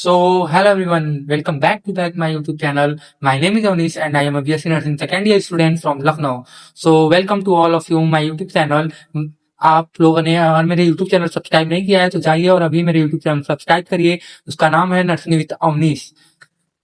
Hello everyone, welcome back to my YouTube channel. My name is Anish and I am a BSc Nursing second year student from Lucknow. Welcome to all of you my YouTube channel. आप लोगों ने अगर मेरे YouTube channel subscribe नहीं किया है तो जाइए और अभी मेरे YouTube चैनल सब्सक्राइब करिए। उसका नाम है nursing with Avnish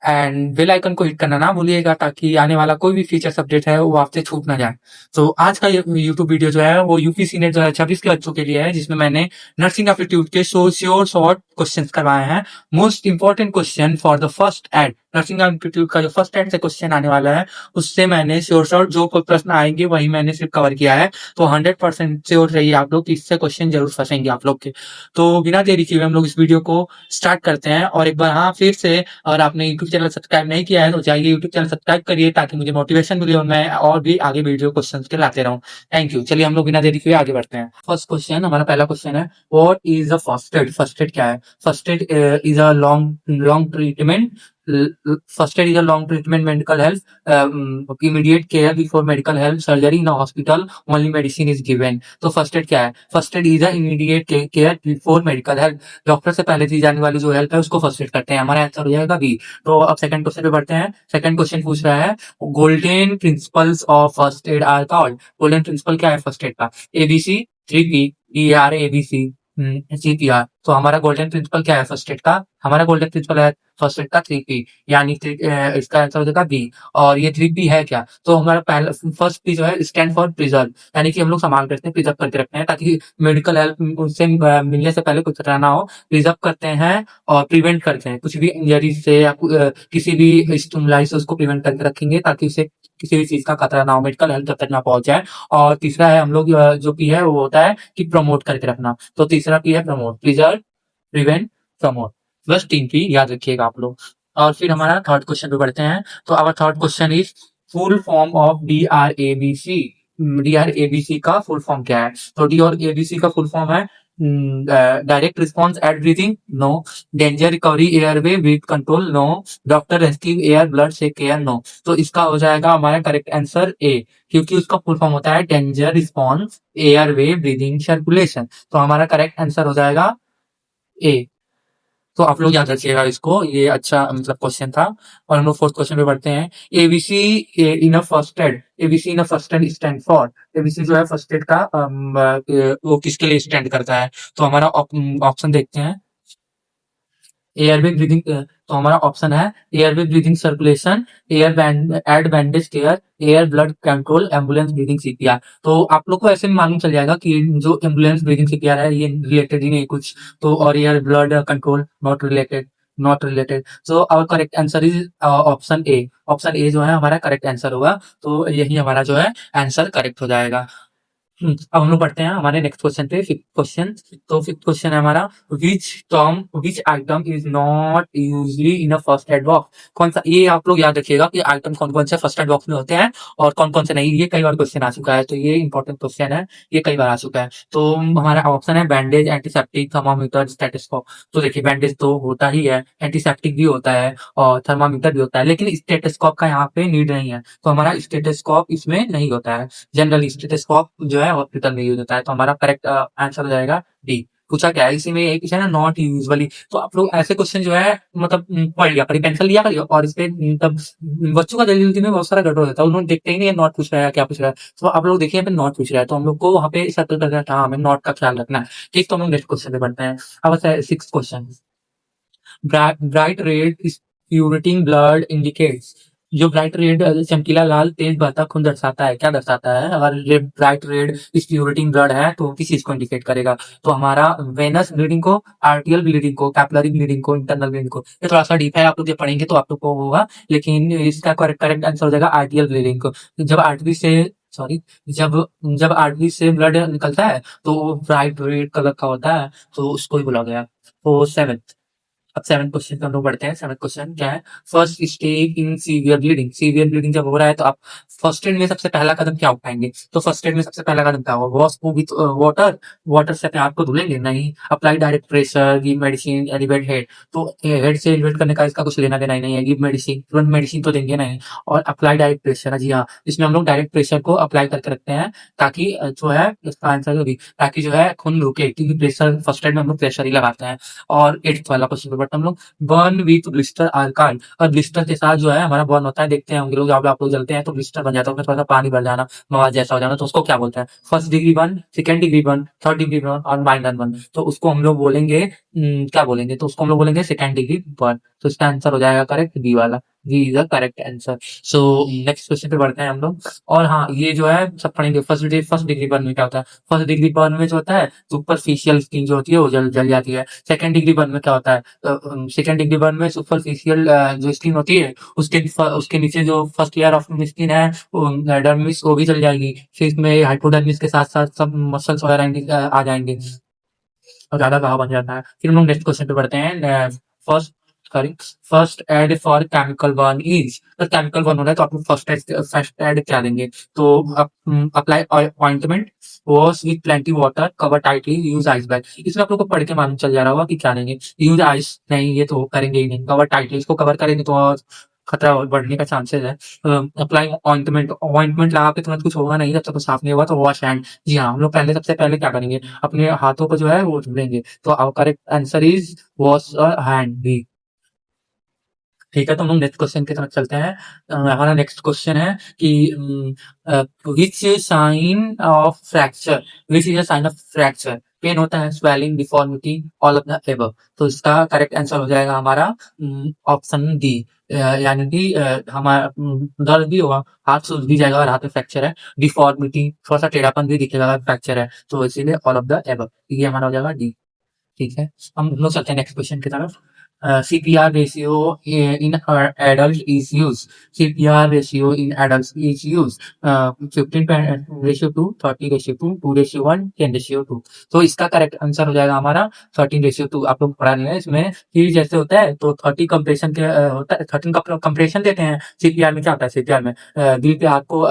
and bell icon को हिट करना ना भूलिएगा ताकि आने वाला कोई भी फीचर्स अपडेट है वो आपसे छूट ना जाए। तो आज का यूट्यूब वीडियो जो है वो यूपीसी नेट 2026 के बच्चों के लिए है, जिसमें मैंने नर्सिंग एप्टीट्यूड के श्योर शॉर्ट क्वेश्चंस करवाए हैं। Most important question for the first aid nursing aptitude का जो फर्स्ट एड से क्वेश्चन आने वाला है उससे मैंने श्योर शॉर्ट जो कोई प्रश्न आएंगे वही मैंने सिर्फ कवर किया है। तो 100% श्योर रहिए आप लोग कि इससे क्वेश्चन जरूर फंसेंगे आप लोग के। तो बिना देरी किए हम लोग इस वीडियो को स्टार्ट करते हैं। और एक बार हाँ फिर से अगर आपने यूट्यूब चैनल सब्सक्राइब नहीं किया है तो जाइए यूट्यूब चैनल सब्सक्राइब करिए ताकि मुझे मोटिवेशन मिले और मैं और भी आगे वीडियो क्वेश्चन के लाते रहूं। Thank you. चलिए हम लोग बिना देरी किए आगे बढ़ते हैं। फर्स्ट क्वेश्चन, हमारा पहला क्वेश्चन है what is the first aid. First aid क्या है? First add is a long treatment. First aid is a long treatment medical help immediate care before medical help surgery in hospital only medicine is given. तो first aid क्या है? First add is a immediate care before medical help. Doctor से पहले दी जाने वाली जो help है उसको फर्स्ट एड करते हैं। हमारा आंसर हो जाएगा बी। तो अब सेकंड क्वेश्चन पे बढ़ते हैं। सेकंड क्वेश्चन पूछ रहा है golden principles of first aid are called. Golden principle क्या है फर्स्ट एड का? ABC, 3P, ER, ABC, CPR। तो हमारा गोल्डन प्रिंसिपल क्या है फर्स्ट एड का? हमारा गोल्डन प्रिंसिपल है फर्स्ट एड का 3P, यानी इसका आंसर हो जाएगा बी। और ये 3P है क्या? तो हमारा पहला फर्स्ट पी जो है स्टैंड फॉर प्रिजर्व, यानी कि हम लोग संभाल करते हैं, प्रिजर्व करके रखते हैं ताकि मेडिकल हेल्प उनसे मिलने से पहले कुछ खतरा ना हो। प्रिजर्व करते हैं और प्रिवेंट करते हैं कुछ भी इंजरी से या किसी भी स्टिमुलाई से उसको प्रिवेंट करके रखेंगे ताकि उसे किसी भी चीज का खतरा ना हो, मेडिकल हेल्प जब तक ना पहुंच जाए। और तीसरा है हम लोग जो पी है वो होता है कि प्रमोट करके रखना। तो तीसरा पी है प्रमोट, प्रिजर्व, प्रिवेंट, प्रमोट। बस 3P याद रखिएगा आप लोग। और फिर हमारा थर्ड क्वेश्चन पे बढ़ते हैं। तो our third question is full form of DRABC। DRABC का फुल फॉर्म क्या है? तो डी और एबीसी का फुल फॉर्म है direct response at breathing, no. Danger recovery airway breath control, no. Doctor rescue air blood से केयर, नो। तो इसका हो जाएगा हमारा करेक्ट आंसर ए, क्योंकि उसका फुल फॉर्म होता है danger response airway breathing circulation. तो हमारा करेक्ट आंसर हो जाएगा ए। तो आप लोग याद रखिएगा इसको, ये अच्छा मतलब क्वेश्चन था। और हम लोग फोर्थ क्वेश्चन पे बढ़ते हैं। ABC in a first aid, ABC in a first aid stand for. ABC जो है फर्स्ट एड का वो किसके लिए स्टैंड करता है? तो हमारा ऑप्शन देखते हैं। एयरवे ब्रीदिंग, तो हमारा ऑप्शन है airway breathing circulation, aid bandage care, air blood control, ambulance breathing CPR. तो आप लोग को ऐसे में मालूम चल जाएगा कि जो एम्बुलेंस ब्रीदिंग सीपीआर है ये रिलेटेड ही नहीं कुछ। तो और air blood control not related, not related. So our correct answer is option A. Option A जो है हमारा करेक्ट आंसर होगा। तो यही हमारा जो है आंसर करेक्ट हो जाएगा। अब हम लोग पढ़ते हैं हमारे नेक्स्ट क्वेश्चन पे, फिफ्थ क्वेश्चन। तो फिफ्थ क्वेश्चन है हमारा विच item is not usually in a first aid box. कौन सा? ये आप लोग याद रखिएगा कि आइटम कौन कौन से फर्स्ट एड बॉक्स में होते हैं और कौन कौन से नहीं। ये कई बार क्वेश्चन आ चुका है, तो ये इंपॉर्टेंट क्वेश्चन है, ये कई बार आ चुका है। तो हमारा ऑप्शन है बैंडेज, एंटीसेप्टिक, थर्मामीटर, स्टेथोस्कोप। तो देखिए बैंडेज तो होता ही है, एंटीसेप्टिक भी होता है और थर्मामीटर भी होता है, लेकिन स्टेथोस्कोप का यहाँ पे नीड नहीं है। तो हमारा स्टेथोस्कोप इसमें नहीं होता है। जनरल स्टेथोस्कोप जो है हॉस्पिटल में यूज होता है। तो हमारा करेक्ट आंसर हो जाएगा डी। पूछा क्या है इसी में, एक है ना नॉट यूजुअली। तो आप लोग ऐसे क्वेश्चन जो है मतलब पढ़ लिया करिए, पेंसिल लिया करिए और इस पे तब बच्चों का जल्दी में बहुत सारा गड़बड़ होता है, उन्होंने देखते ही नहीं नॉट पूछ रहा है क्या पूछ रहा है। तो आप लोग देखिए यहाँ पे नॉट पूछ रहा है तो हम लोग को वहाँ पे सर्कल करना था, हमें नॉट का ख्याल रखना है। ठीक, तो हम लोग नेक्स्ट क्वेश्चन पे बढ़ते हैं। अब six question. Bright red spurting blood indicates. जो ब्राइट रेड चमकीला लाल तेज बहता खून दर्शाता है, क्या दर्शाता है? अगर ब्राइट रेड प्यूरिटिंग ब्लड है तो किस चीज को इंडिकेट करेगा? तो हमारा वेनस ब्लीडिंग को, आर्टियल ब्लीडिंग को, कैपिलरी ब्लीडिंग को, इंटरनल ब्लीडिंग को। ये थोड़ा सा डीप है, आप लोग जब पढ़ेंगे तो आप लोग को होगा, लेकिन इसका करेक्ट आंसर हो जाएगा आर्टियल ब्लीडिंग को। जब आर्टरी से सॉरी जब जब आर्टरी से ब्लड निकलता है तो वो ब्राइट रेड कलर का होता है, तो उसको ही बोला गया। तो सेवेंथ, अब सेवन क्वेश्चन पे हम लोग बढ़ते हैं। सेवन क्वेश्चन क्या है? First stage in severe bleeding. Severe bleeding जब हो रहा है तो आप फर्स्ट एड में सबसे पहला कदम क्या उठाएंगे? तो फर्स्ट एड में सबसे पहला कदम क्या होगा? वॉश विथ वाटर, वाटर से अपने आप को धुलेंगे? नहीं। Apply direct pressure, give medicine, elevate head. तो हेड से एलिवेट करने का इसका कुछ लेना देना ही नहीं है। गिव मेडिसिन, तुरंत मेडिसिन तो देंगे नहीं। और अप्लाई डायरेक्ट प्रेशर, जी हाँ, इसमें हम लोग डायरेक्ट प्रेशर को अप्लाई करके रखते हैं ताकि जो है इसका आंसर जो भी ताकि जो है खून रुके, क्योंकि प्रेशर फर्स्ट एड में हम लोग प्रेशर ही लगाते हैं। और एट्थ वाला क्वेश्चन पे पढ़ते हैं हम लोग। Burn with blister are called. और ब्लिस्टर के साथ जो है हमारा बर्न होता है, देखते हैं हम लोग, आप लोग जलते हैं तो ब्लिस्टर बन जाता है, उसमें थोड़ा सा पानी भर जाना, मवाद जैसा हो जाना, तो उसको क्या बोलते हैं? First degree burn, second degree burn, third degree burn और माइनर बर्न। तो उसको हम लोग बोलेंगे क्या बोलेंगे? तो उसको हम लोग बोलेंगे सेकंड डिग्री बर्न। तो इसका आंसर हो जाएगा करेक्ट बी वाला। B is the correct answer. So next question पे बढ़ते हैं हम लोग। और हाँ, ये जो है सब पढ़ेंगे। फर्स्ट डिग्री बर्न में क्या होता है? फर्स्ट डिग्री बर्न में जो होता है, सुपरफिशियल स्किन जो होती है वो जल जल जाती है। सेकंड डिग्री बर्न में क्या होता है? सेकंड डिग्री बर्न में सुपरफिशियल जो स्किन होती है, उसके नीचे जो फर्स्ट लेयर ऑफ स्किन है, डर्मिस, वो भी जल जाएगी। फिर इसमें हाइपोडर्मिस के साथ साथ सब मसल्स वगैरह आ जाएंगे और ज्यादा घाव बन जाता है। फिर हम लोग नेक्स्ट क्वेश्चन पे बढ़ते हैं। First sorry first aid for chemical burn is. तो केमिकल बर्न हो रहा है तो आपको फर्स्ट एड क्या देंगे? तो apply ointment, wash with plenty water, cover tightly, use ice bag. इसमें आप लोग को पढ़ के मालूम चल जा रहा होगा कि क्या देंगे। यूज आइस नहीं, ये तो करेंगे ही नहीं। कवर टाइटली, इसको कवर करेंगे तो और खतरा बढ़ने का चांसेस है। अप्लाई ऑइंटमेंट, ऑइंटमेंट लगा के तुरंत कुछ होगा नहीं, जब तक तो साफ नहीं होगा। तो वॉश हैंड, जी हाँ, हम लोग पहले सबसे पहले क्या करेंगे? अपने हाथों को जो है वो धुलेंगे। तो our correct answer is wash hand भी। ठीक है, तो हम लोग नेक्स्ट क्वेश्चन की तरफ चलते हैं। हमारा नेक्स्ट क्वेश्चन है कि which sign of fracture, which is a sign of fracture? Pain होता है, swelling, deformity, all of the above. तो इसका करेक्ट आंसर हो जाएगा हमारा ऑप्शन डी। यानी कि हमारा दर्द भी होगा, हाथ सूज भी जाएगा अगर हाथ में फ्रैक्चर है। डिफॉर्मिटी, थोड़ा सा टेढ़ापन भी दिखेगा अगर फ्रैक्चर है, तो इसीलिए ऑल ऑफ द एबव, ये हमारा हो जाएगा डी। ठीक है, हम लोग चलते हैं नेक्स्ट क्वेश्चन की तरफ। CPR ratio in adult is used. CPR ratio in adults is used. 15 ratio to 30 ratio to 2 ratio 1 10 ratio 2। तो इसका करेक्ट आंसर हो जाएगा हमारा 13 रेशियो 2। आप लोग पढ़ा नहीं है इसमें कि जैसे होता है तो 30 कंप्रेशन के होता है, 13 कंप्रेशन देते हैं। CPR में क्या होता है? CPR में दिल पे हाथ को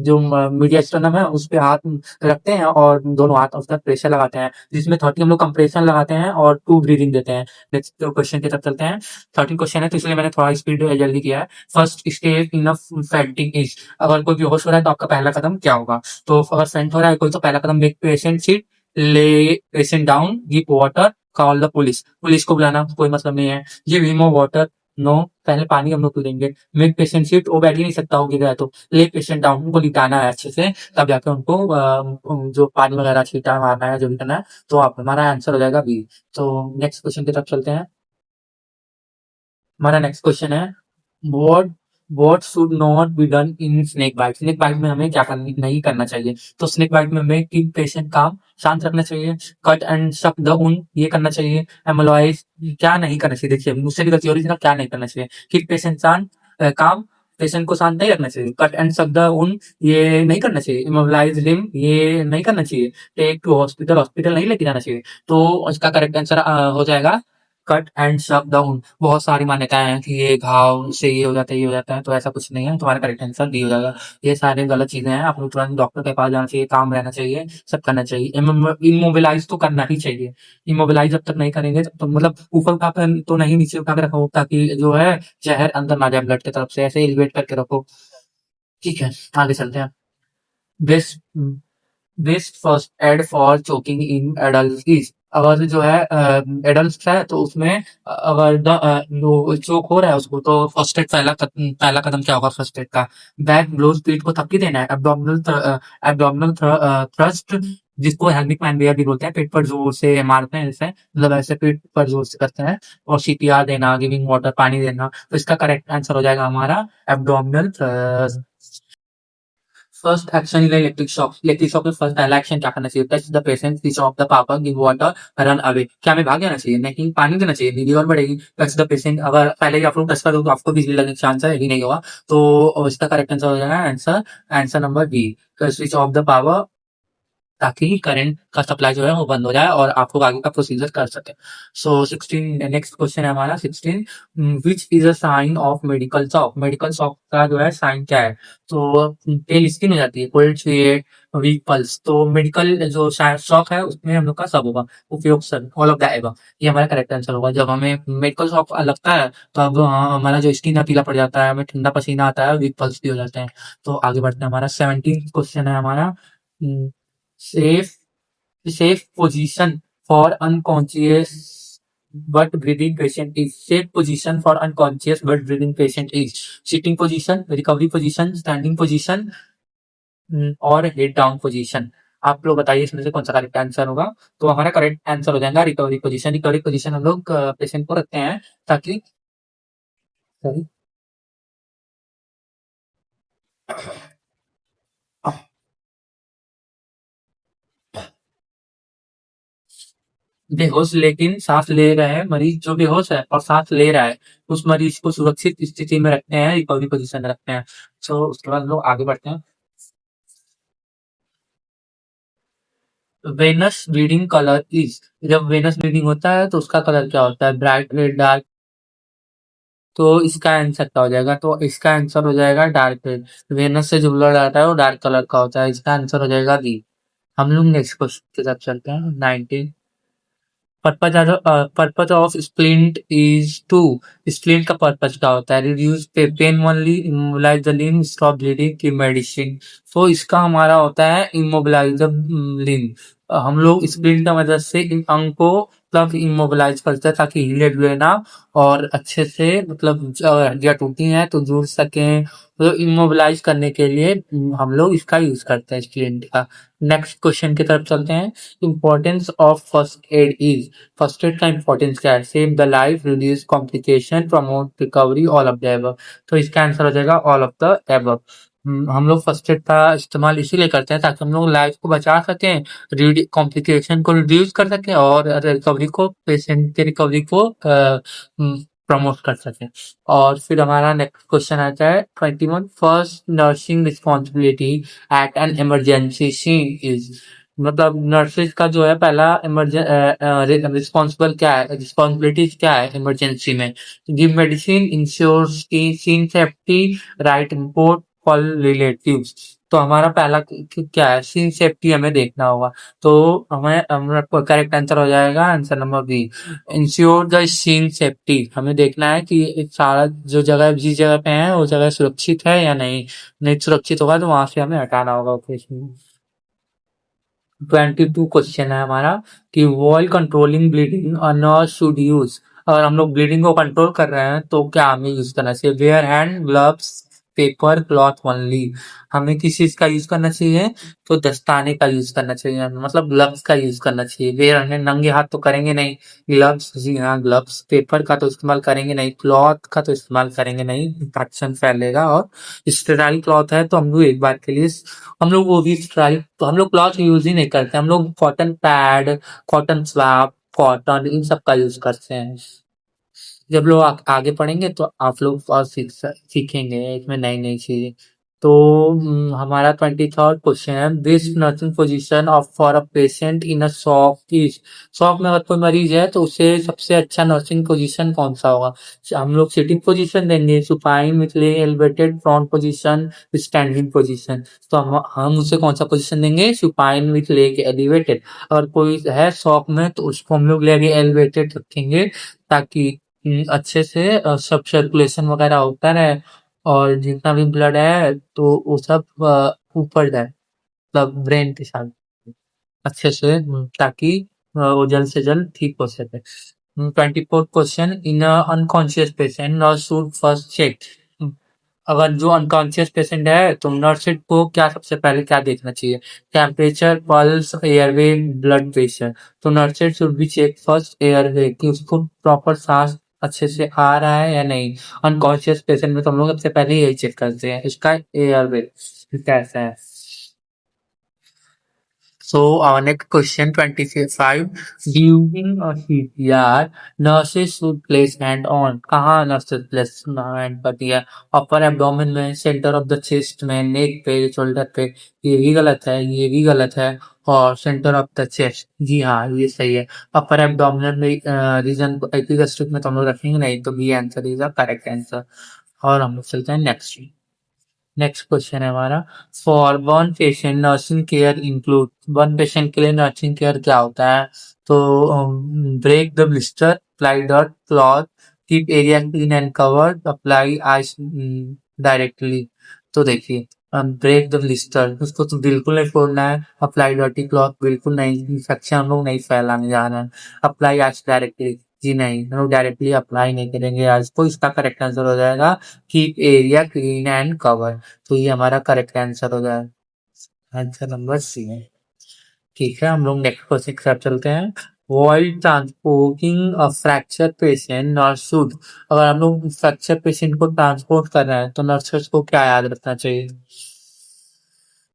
जो मीडिया स्टर्नम है उस पे हाथ रखते हैं और दोनों हाथ उस पर प्रेशर लगाते हैं, जिसमें 30 हम लोग कंप्रेशन लगाते हैं और 2 ब्रीदिंग देते हैं। नेक्स्ट क्वेश्चन की तरफ चलते हैं। 13 क्वेश्चन है तो इसलिए मैंने थोड़ा स्पीड जल्दी किया है। First step in fainting is. अगर कोई बेहोश हो रहा है तो आपका पहला कदम क्या होगा? तो अगर फेंट हो रहा है कोई तो पहला कदम, मेक पेशेंट सिट, ले patient down, give water, call the police. Police को बुलाना कोई मतलब नहीं है। गिव हिम वाटर, नो, पहले पानी हम लोग पी लेंगे। मेक पेशेंट सिट, वो बैठ ही नहीं सकता, हो गिरा है तो। ले पेशेंट डाउन, उनको लिटाना है अच्छे से, तब जाके उनको जो पानी वगैरह छींटा मारना है, जो भी करना है। तो आप हमारा आंसर हो जाएगा बी। तो नेक्स्ट क्वेश्चन की तरफ चलते हैं। हमारा नेक्स्ट क्वेश्चन है, what what should not be done in snake bite. Snake bite में हमें क्या नहीं करना चाहिए? तो स्नेक बाइट में हमें कीप पेशेंट काम, शांत रखना चाहिए। कट एंड सक द उन, ये करना चाहिए। एमोलाइज, क्या नहीं करना चाहिए? देखिए मुझसे भी गलती हो रही थी ना, क्या नहीं करना चाहिए? कीप पेशेंट शांत, काम, पेशेंट को शांत नहीं रखना चाहिए। कट एंड सक द उन, ये नहीं करना चाहिए। इमोबिलाइज लिम, ये नहीं करना चाहिए। टेक टू हॉस्पिटल, हॉस्पिटल नहीं लेके जाना चाहिए। तो इसका करेक्ट आंसर हो जाएगा कट एंड शट डाउन। बहुत सारी मान्यताएं हैं कि ये घाव से ये हो जाता है, ये हो जाता है, तो ऐसा कुछ नहीं है। तुम्हारा करेक्ट आंसर डी हो जाएगा। ये सारे गलत चीजें हैं, आप लोग तुरंत डॉक्टर के पास जाना चाहिए, काम रहना चाहिए, सब करना चाहिए। इमोबिलाइज तो करना ही चाहिए। इमोबिलाइज जब तक नहीं करेंगे तब तो मतलब ऊपर उठा कर तो नहीं, नीचे उठा के रखो ताकि जो है जहर अंदर ना जाए ब्लड की तरफ से, ऐसे एलिवेट करके रखो। ठीक है, आगे चलते हैं। Best best first aid for choking in adult is. अगर जो है एडल्ट है तो उसमें अगर वो चोक हो रहा है उसको, तो फर्स्ट एड पहला कदम क्या होगा फर्स्ट एड का? बैक ब्लोज, पीठ को थपकी देना है। एब्डोमिनल थ्रस्ट, जिसको हेलमिक मैनवेयर भी बोलते हैं, पेट पर जोर से मारते हैं जैसे, मतलब ऐसे पेट पर जोर से करते हैं। और CPR देना, गिविंग वाटर, पानी देना। तो इसका करेक्ट आंसर हो जाएगा हमारा abdominal thrust. First action in electric shock. Electric shock में फर्स्ट पहला एक्शन क्या करना चाहिए? Touch the patient, switch off the power, give water, run away. क्या हमें भाग जाना चाहिए? नहीं, पानी देना चाहिए, नीडी और बढ़ेगी। टच द पेशेंट, अगर पहले ही आप लोग टच कर दो तो आपको बिजली लगने का चांस है, यही नहीं होगा। तो इसका करेक्ट आंसर हो जाएगा answer answer number B, switch off the power, ताकि करंट का सप्लाई जो है वो बंद हो जाए और आप लोग आगे का प्रोसीजर कर सके। सो 16 नेक्स्ट क्वेश्चन है हमारा 16, which is a sign of medical shock. Medical shock का जो है साइन क्या है? तो पेल स्किन हो जाती है, कोल्ड स्वेट, वीक पल्स। तो मेडिकल जो शॉक है उसमें हम लोग का सब होगा, उपयोग sir, all of the above. ये हमारा करेक्ट आंसर होगा। जब हमें मेडिकल शॉक लगता है तो अब हमारा जो स्किन है पीला पड़ जाता है, हमें ठंडा पसीना आता है, वीक पल्स भी हो जाते हैं। तो आगे बढ़ते हैं, हमारा 17 क्वेश्चन है हमारा, safe safe position for unconscious but breathing patient is safe position for unconscious but breathing patient is sitting position, recovery position, standing position और हेड डाउन पोजीशन। आप लोग बताइए इसमें से कौन सा करेक्ट आंसर होगा। तो हमारा करेक्ट आंसर हो जाएगा रिकवरी पोजीशन। रिकवरी पोजीशन हम लोग पेशेंट को रखते हैं ताकि सॉरी बेहोश लेकिन सांस ले रहा है मरीज, जो बेहोश है और सांस ले रहा है उस मरीज को सुरक्षित स्थिति में रखते हैं, रिकवरी पोजीशन में रखते हैं। सो उसके बाद हम लोग आगे बढ़ते हैं। वेनस ब्लीडिंग कलर इज, जब वेनस ब्लीडिंग होता है तो उसका कलर क्या होता है? Bright red, dark. तो इसका आंसर क्या हो जाएगा? तो इसका आंसर हो जाएगा डार्क रेड। वेनस से जो ब्लड आता है वो डार्क कलर का होता है। इसका आंसर हो जाएगा बी। हम लोग नेक्स्ट क्वेश्चन की तरफ चलते हैं। 19 purpose of splint is to, splint का पर्पज क्या होता है? Reduce pain only, immobilise the limb, stop bleeding की मेडिसिन। तो इसका हमारा होता है इमोबिलाइज द लिम्ब। हम लोग स्प्लिंट की मदद से इन अंग को मतलब इमोबिलाइज करते हैं ताकि हिले डुले ना और अच्छे से मतलब हड्डियां टूटी हैं तो जुड़ सकें। तो इमोबिलाइज करने के लिए हम लोग इसका यूज करते हैं स्प्लिंट का। नेक्स्ट क्वेश्चन की तरफ चलते हैं। Importance of first add is, first aid का इंपॉर्टेंस क्या है? Save the life, reduce complication, promote recovery, all of the above. तो इसका आंसर हो जाएगा ऑल ऑफ द एबव। हम लोग फर्स्ट एड का इस्तेमाल इसीलिए करते हैं ताकि हम लोग लाइफ को बचा सकें, कॉम्प्लिकेशन को रिड्यूस कर सकें और रिकवरी को, पेशेंट के रिकवरी को प्रमोट कर सकें। और फिर हमारा नेक्स्ट क्वेश्चन आता है 21, first nursing responsibility at an emergency scene is, मतलब नर्सेज का जो है पहला रिस्पॉन्सिबल क्या है, रिस्पॉन्सिबिलिटीज क्या है इमरजेंसी में? गिव मेडिसिन, इंश्योर्स की scene safety, write report, call relatives. तो हमारा पहला क्या है? सीन सेफ्टी हमें देखना होगा। तो हमें हमारा करेक्ट आंसर हो जाएगा answer number B, ensure the scene safety. हमें देखना है कि सारा जो जगह जिस जगह पे है वो जगह सुरक्षित है या नहीं। नहीं सुरक्षित होगा तो वहां से हमें हटाना होगा ऑपरेशन। 22 क्वेश्चन है हमारा कि wall controlling bleeding nurse should use. अगर हम लोग ब्लीडिंग को कंट्रोल कर रहे हैं तो क्या हमें यूज करना चाहिए? Wear hand gloves, paper cloth only. हमें किस चीज का यूज करना चाहिए? तो दस्ताने का यूज करना चाहिए, मतलब ग्लव्स का यूज करना चाहिए। वेयर हमें नंगे हाथ तो करेंगे नहीं, ग्लव्स, जी हाँ ग्लव्स। पेपर का तो इस्तेमाल करेंगे नहीं, क्लॉथ का तो इस्तेमाल करेंगे नहीं, इन्फेक्शन फैलेगा। और स्टेराइल क्लॉथ है तो हम लोग एक बार के लिए हम लोग वो भी ट्राई, तो हम लोग क्लॉथ यूज ही नहीं करते, हम लोग cotton pad, cotton swap, cotton in सब का यूज करते हैं। जब लोग आगे पढ़ेंगे तो आप लोग और सीखेंगे इसमें नई नई चीजें। तो हमारा 23rd क्वेश्चन है, best nursing position of for a patient in a shock is. Shock में अगर कोई मरीज है तो उसे सबसे अच्छा नर्सिंग पोजीशन कौन सा होगा? हम लोग सिटिंग पोजीशन देंगे, सुपाइन, मिथले, elevated, front position, standing position. तो हम उसे कौन सा पोजीशन देंगे? Supine with leg elevated. अगर कोई है शॉक में तो उसको हम लोग लेग एलिवेटेड रखेंगे ताकि अच्छे से सब सर्कुलेशन वगैरह होता रहे और जितना भी ब्लड है तो वो सब ऊपर जाए, मतलब ब्रेन के साथ अच्छे से, ताकि वो जल्द से जल्द ठीक हो सके। 24th question, in unconscious patient nurse should first check. अगर जो अनकॉन्शियस पेशेंट है तो नर्स को क्या सबसे पहले क्या देखना चाहिए? Temperature, pulse, airway, blood pressure. तो nurse should be check first airway कि उसको प्रॉपर सांस अच्छे से आ रहा है या नहीं। अनकॉन्शियस पेशेंट में तो हम लोग सबसे पहले यही चेक करते हैं, इसका एयरवे कैसा है। So our next question 25, during a CPR nurses should place hand on, कहाँ nurses place hand करती है? अपर एब्डोमेन में, सेंटर ऑफ द चेस्ट में, नेक पे, शोल्डर पे। ये भी गलत है, ये भी गलत है। और सेंटर ऑफ द चेस्ट, जी हाँ ये सही है। अपर एब्डोमिनल रीजन एपिगैस्ट्रिक में तो हम लोग रखेंगे नहीं, तो B answer is the correct answer. और हम लोग चलते हैं नेक्स्ट। नेक्स्ट क्वेश्चन है हमारा, for one patient nursing care include. One patient के लिए नर्सिंग केयर क्या होता है? तो break the blister, apply dot cloth, keep area clean and covered, apply ice directly. तो देखिए, ब्रेक द ब्लिस्टर उसको तो बिल्कुल नहीं छोड़ना है, अप्लाई डॉटी क्लॉथ बिल्कुल नहीं, इन्फेक्शन हम लोग नहीं फैलाने जा रहे हैं, अप्लाई आइस डायरेक्टली जी नहीं, हम लोग डायरेक्टली अप्लाई नहीं करेंगे आज को। इसका करेक्ट आंसर हो जाएगा keep area clean and cover. तो ये हमारा करेक्ट आंसर हो जाएगा, आंसर नंबर सी है। ठीक है, हम लोग नेक्स्ट क्वेश्चन की तरफ चलते हैं। While transporting a fracture patient nurse should, अगर हम लोग फ्रैक्चर पेशेंट को ट्रांसपोर्ट कर रहे हैं तो नर्सेस को क्या याद रखना चाहिए?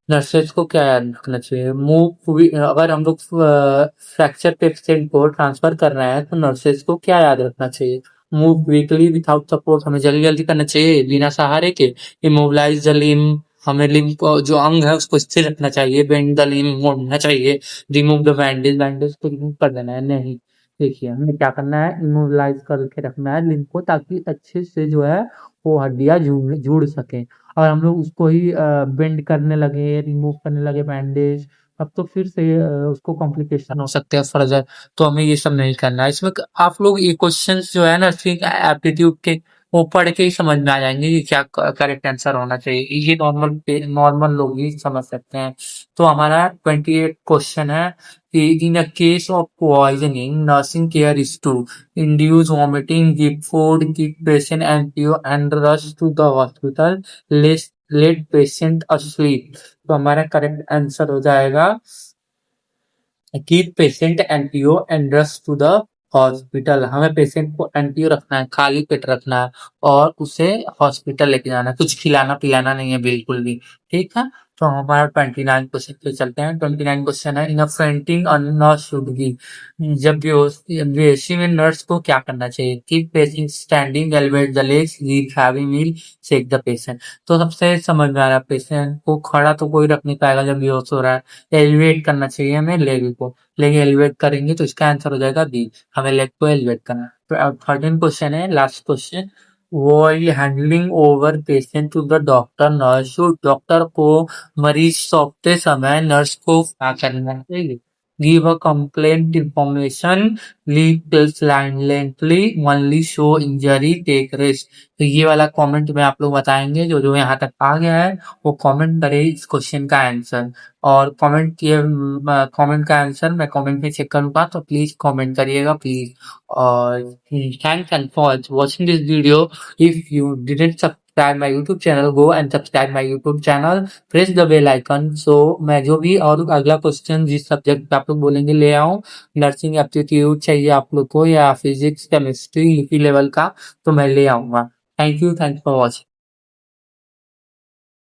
नर्सेस को क्या याद रखना चाहिए? अगर हम लोग फ्रैक्चर पेशेंट को ट्रांसफर कर रहे हैं तो नर्सेस को क्या याद रखना चाहिए? मूव क्विकली विदाउट सपोर्ट, हमें जल्दी जल्दी करना चाहिए बिना सहारे के। इमोबिलाइज द लिम, हमें लिम को जो अंग है उसको स्थिर रखना चाहिए। बेंड द लिम, मोड़ना चाहिए। रिमूव द बैंडेज, बैंडेज को रिमूव कर देना है। नहीं, देखिए हमें क्या करना है, इमोबिलाइज करके रखना है लिम को, ताकि अच्छे से जो है वो हड्डियां जुड़ जुड़ सके। और हम लोग उसको ही बेंड करने लगे, रिमूव करने लगे बैंडेज, अब तो फिर से उसको कॉम्प्लिकेशन हो सकते हैं फर्दर। तो हमें ये सब नहीं करना है इसमें। आप लोग ये क्वेश्चंस जो है ना एप्टीट्यूड के, वो पढ़ के ही समझ में आ जाएंगे कि क्या करेक्ट आंसर होना चाहिए। ये नॉर्मल नॉर्मल लोग ही समझ सकते हैं। तो हमारा 28 क्वेश्चन है कि in a case of poisoning nursing care is to induce vomiting, give food, keep patient NPO and rush to the hospital, let patient asleep। तो हमारा करेक्ट आंसर हो जाएगा keep patient NPO and rush to the hospital. हमें patient को NPO रखना है, खाली पेट रखना है और उसे हॉस्पिटल लेके जाना है। कुछ खिलाना पिलाना नहीं है बिल्कुल भी। ठीक है, तो हमारा 29 क्वेश्चन पे चलते हैं। 29 क्वेश्चन है, इन अ फेंटिंग और नर्स शुड गिव, जब बेहोशी में नर्स को क्या करना चाहिए? Keep patient standing, elevate the legs, give heavy meal, shake the patient. तो सबसे समझ में आ रहा है, पेशेंट को खड़ा तो कोई रख नहीं पाएगा जब बेहोश हो रहा है। एलिवेट करना चाहिए हमें लेग को, लेग एलिवेट करेंगे तो इसका आंसर हो जाएगा बी, हमें लेग को एलिवेट करना है। तो अब 13 क्वेश्चन है, last question. While handling over patient to the doctor, nurse should, doctor को मरीज सौंपते समय नर्स को क्या करना चाहिए? Give a complete information, leave silently, only show injury, take rest. तो ये वाला कमेंट में आप लोग बताएंगे, जो जो यहाँ तक आ गया है वो कमेंट करे इस क्वेश्चन का आंसर। और कमेंट का आंसर मैं कमेंट में चेक करूंगा, तो प्लीज कमेंट करिएगा प्लीज। और thanks and for watching this video. If you didn't subscribe my YouTube channel, go and subscribe my YouTube channel, press the bell icon, so मैं जो भी और अगला क्वेश्चन जिस सब्जेक्ट पे आप लोग बोलेंगे ले आऊं। नर्सिंग एप्टीट्यूड चाहिए आप लोग को या फिजिक्स केमिस्ट्री यूपी लेवल का, तो मैं ले आऊंगा। Thank you, thanks for watching.